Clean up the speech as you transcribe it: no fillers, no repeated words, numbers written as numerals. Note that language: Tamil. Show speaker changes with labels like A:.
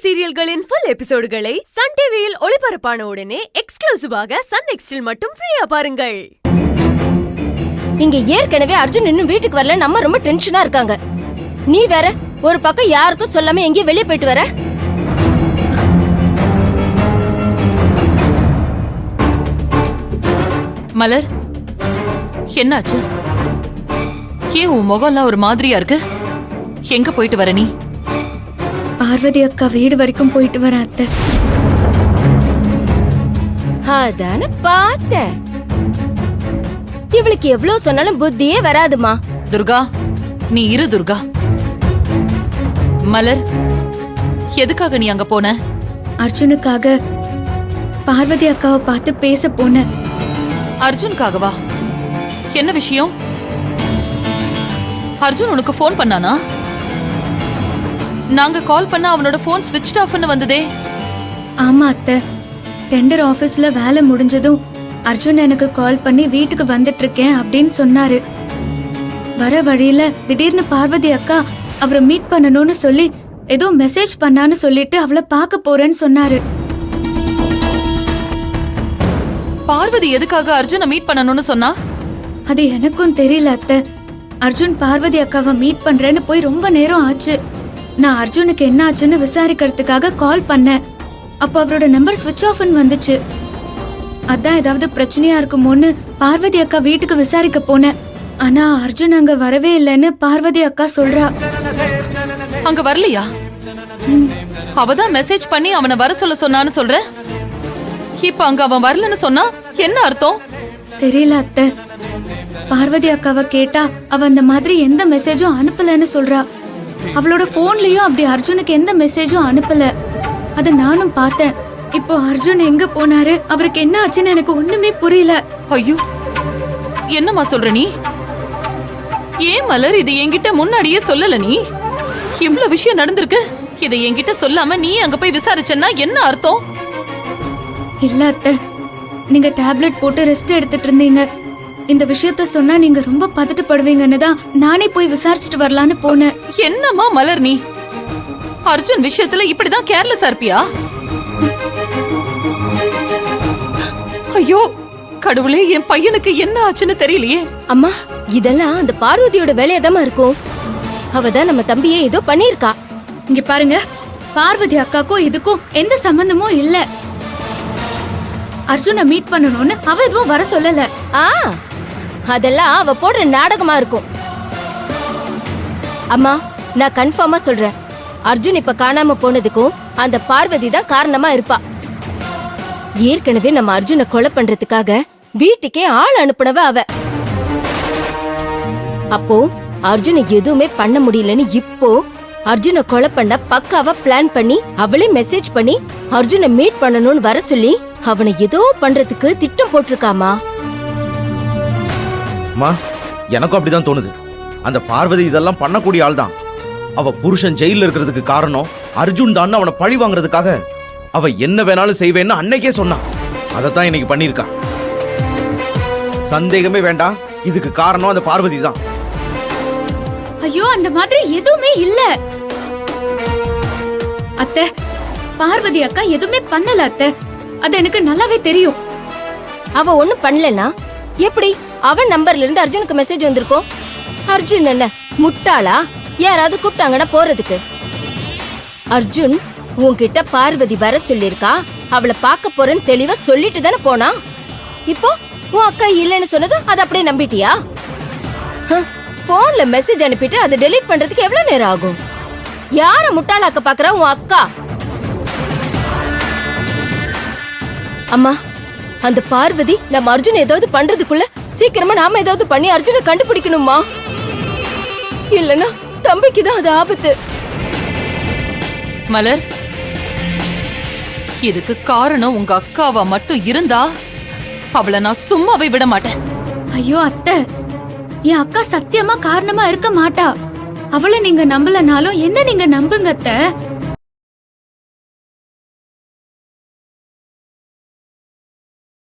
A: சீரியல்களின் ஃபுல் எபிசோடுகளை சன் டிவியில் ஒளிபரப்பான உடனே எக்ஸ்க்ளூசிவாக சன் நெக்ஸ்டில் மட்டும் ஃப்ரீயா பாருங்கள்.
B: இங்க ஏற்கனவே அர்ஜுன் இன்னும் வீட்டுக்கு வரல, நம்ம ரொம்ப டென்ஷனா இருக்காங்க. நீ வேற ஒரு பக்கம் யாருக்கும் சொல்லாம எங்கேயும் வெளியே போயிட்டு வர.
C: மலர், என்னாச்சு? ஏன் உன் முகம்லாம் ஒரு மாதிரியா இருக்கு? எங்க போயிட்டு வர நீ?
D: பார்வதி அக்கா வீடு வரைக்கும் போயிட்டு வர அத்தை.
B: அதான பார்த்தேன். இவளுக்கு எவ்வளவு சொன்னாலும் புத்தியே வராதுமா.
C: துர்கா, நீ இரு துர்கா. மலர், எதுக்காக நீ அங்க போன?
D: அர்ஜுனுக்காக பார்வதி அக்காவை பார்த்து பேச போன.
C: அர்ஜுனுக்காகவா? என்ன விஷயம்? அர்ஜுன் உனக்கு போன் பண்ணானா? நாங்க கால் பண்ண அவனோட போன் ஸ்விட்ச் ஆஃப்னு வந்ததே.
D: ஆமா அத்தை, டெண்டர் ஆபீஸ்ல வேலை முடிஞ்சதும் அர்ஜுன் எனக்கு கால் பண்ணி வீட்டுக்கு வந்துட்டு இருக்கேன் அப்படின்னு சொன்னாரு. வர வழியில திடீர்னு பார்வதி அக்கா அவரை மீட் பண்ணணும்னு சொல்லி ஏதோ மெசேஜ் பண்ணான்னு சொல்லிட்டு அவளை பார்க்க போறேன்னு சொன்னாரு.
C: பார்வதி எதுக்காக அர்ஜுனை மீட் பண்ணணும்னு சொன்னா?
D: அது எனக்கும் தெரியல அத்தை. அர்ஜுன் பார்வதி அக்காவை மீட் பண்றேன்னு போய் ரொம்ப நேரம் ஆச்சு. நான் அர்ஜுனுக்கு என்ன ஆச்சுன்னு விசாரிக்கிறதுக்காக கால் பண்ணேன். அப்ப அவரோட நம்பர் ஸ்விட்ச் ஆஃப்னு வந்துச்சு. அதான் ஏதாவது பிரச்சனையா இருக்குமோன்னு பார்வதி அக்கா வீட்டுக்கு விசாரிக்க போனேன். ஆனா அர்ஜுன் அங்க வரவே இல்லைன்னு பார்வதி அக்கா சொல்றா.
C: அங்க வரலையா? அவதான் மெசேஜ் பண்ணி அவனை வர சொல்ல சொன்னான்னு சொல்ற. இப்ப அங்க அவன் வரலன்னு சொன்னா என்ன அர்த்தம்?
D: தெரியல அத்தை. பார்வதி அக்காவை கேட்டா அவ அந்த மாதிரி எந்த மெசேஜும் அனுப்பலன்னு சொல்றா. அவளோட போன்லயும் அப்படி அர்ஜுனுக்கு எந்த மெசேஜும் அனுப்பல. அத நானும் பார்த்தேன். இப்போ அர்ஜுன் எங்க போனாரு, அவருக்கு என்ன ஆச்சுன்னு எனக்கு ஒண்ணுமே புரியல.
C: ஐயோ, என்னம்மா சொல்ற நீ? ஏன் மலர் இது என்கிட்ட முன்னாடியே சொல்லல? நீ இவ்வளவு விஷயம் நடந்திருக்கு, இதை என்கிட்ட சொல்லாம நீ அங்க போய் விசாரிச்சேன்னா என்ன அர்த்தம்?
D: இல்ல அத்தை, நீங்க டேப்லெட் போட்டு ரெஸ்ட் எடுத்துட்டு இருந்தீங்க. இந்த விஷயத்த சொன்னா நீங்க ரொம்ப பதட்டப்படுவீங்கன்னு தான் நானே போய் விசாரிச்சுட்டு வரலான்னு போனேன்.
C: என்னம்மா மலர், நீ அர்ஜுன் விஷயத்துல இப்படிதான் கேர்லெஸ்ஸா இருப்பியா? ஐயோ கடவுளே, என் பையனுக்கு என்ன ஆச்சுன்னு தெரியலையே.
B: அம்மா, இதெல்லாம் அந்த பார்வதியோட வேலையதாமா இருக்கும். அவதான் நம்ம தம்பியே ஏதோ பண்ணிருக்கா.
D: இங்க பாருங்க, பார்வதி அக்காக்கும் இதுக்கும் எந்த சம்பந்தமும் இல்ல. அர்ஜுனை மீட் பண்ணணும்னு அவ எதுவும் வர சொல்லல.
B: அதெல்லாம் அவ போடுற நாடகமா இருக்கும். அம்மா, நான் கன்ஃபார்மா சொல்றேன், அர்ஜுன் இப்ப காணாம போனதுக்கும் அந்த பார்வதி தான் காரணமா இருப்பா. ஏற்கனவே நம்ம அர்ஜுனை கொலை பண்றதுக்காக வீட்டுக்கே ஆள் அனுப்புனவ அவ. அப்போ அர்ஜுனை எதுவுமே பண்ண முடியலன்னு இப்போ அர்ஜுனை கொலை பண்ண பக்காவா பிளான் பண்ணி அவளே மெசேஜ் பண்ணி அர்ஜுனை மீட் பண்ணணும்னு வர சொல்லி அவனை ஏதோ பண்றதுக்கு திட்டம் போட்டிருக்காமா.
E: எனக்கும் அப்படிதான் தோணுது. அந்த பார்வதி இதெல்லாம் பண்ணக்கூடிய ஆள் தான். அவ புருஷன் ஜெயில இருக்கிறதுக்கு காரணம் அர்ஜுன் தான். அவனை பழி வாங்குறதுக்காக அவ என்ன வேணாலும் செய்வேன்னு அன்னைக்கே சொன்னான். அதைத்தான் இன்னைக்கு பண்ணிருக்கா. சந்தேகமே வேண்டாம், இதுக்கு காரணம் அந்த பார்வதி தான்.
D: ஐயோ, அந்த மாதிரி எதுவுமே இல்ல அத்தை. பார்வதி அக்கா எதுவுமே பண்ணல அத்தை. அது எனக்கு நல்லாவே தெரியும்.
B: அவ ஒண்ணும் பண்ணலனா எப்படி அவன் நம்பர்ல இருந்து அர்ஜுனுக்கு மெசேஜ் வந்திருக்கோம்? அர்ஜுன் என்ன முட்டாளா? யாராவது கூப்பிட்டாங்கன்னா போறதுக்கு? அர்ஜுன் உன்கிட்ட பார்வதி வர சொல்லிருக்கா, அவளை பார்க்க போறேன்னு தெளிவா சொல்லிட்டு தானே போனா. இப்போ உன் அக்கா இல்லைன்னு சொன்னதும் அதை அப்படியே நம்பிட்டியா? போன்ல மெசேஜ் அனுப்பிட்டு அதை டெலீட் பண்றதுக்கு எவ்வளவு நேரம் ஆகும்? யார முட்டாளாக்க பாக்குறா உன் அக்கா? அம்மா, அந்த பார்வதி நம்ம அர்ஜுன் ஏதாவது பண்றதுக்குள்ள சீக்கிரமா நாம ஏதாவது பண்ணி அர்ஜுனை கண்டுபிடிக்கணுமா? இல்லனா தம்பிக்குதான் அது ஆபத்து.
C: மலர், இதுக்கு காரணம் உங்க அக்காவா மட்டும் இருந்தா அவளை நான் சும்மாவே விட மாட்டேன்.
D: ஐயோ அத்தை, என் அக்கா சத்தியமா காரணமா இருக்க மாட்டா. அவளை நீங்க நம்பலனாலும் என்ன நீங்க நம்புங்க அத்தை.